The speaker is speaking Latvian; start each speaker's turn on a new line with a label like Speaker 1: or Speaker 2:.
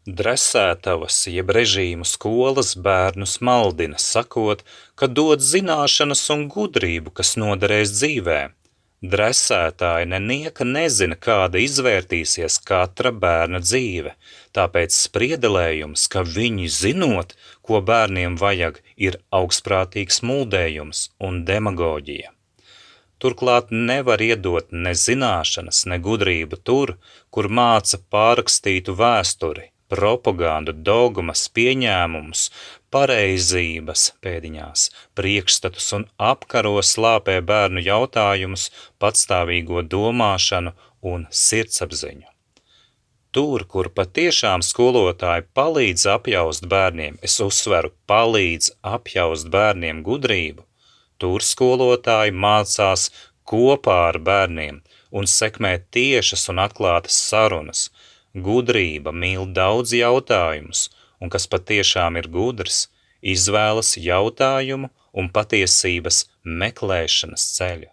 Speaker 1: Dresētavas jeb režīmu skolas bērnus maldina, sakot, ka dod zināšanas un gudrību, kas noderēs dzīvē. Dresētāji nenieka nezina, kāda izvērtīsies katra bērna dzīve, tāpēc spriedelējums, ka viņi zinot, ko bērniem vajag, ir augstprātīgs muldējums un demagoģija. Turklāt nevar iedot ne zināšanas, ne gudrību tur, kur māca pārrakstītu vēsturi, propagandu, dogmas, pieņēmumus, pareizības pēdiņās, priekšstatus un apkaro slāpē bērnu jautājumus, patstāvīgo domāšanu un sirdsapziņu. Tur, kur patiešām skolotāji palīdz apjaust bērniem, es uzsveru, palīdz apjaust bērniem gudrību, tur skolotāji mācās kopā ar bērniem un sekmē tiešas un atklātas sarunas. Gudrība mīl daudz jautājumus, un kas patiešām ir gudrs, izvēlas jautājumu un patiesības meklēšanas ceļu.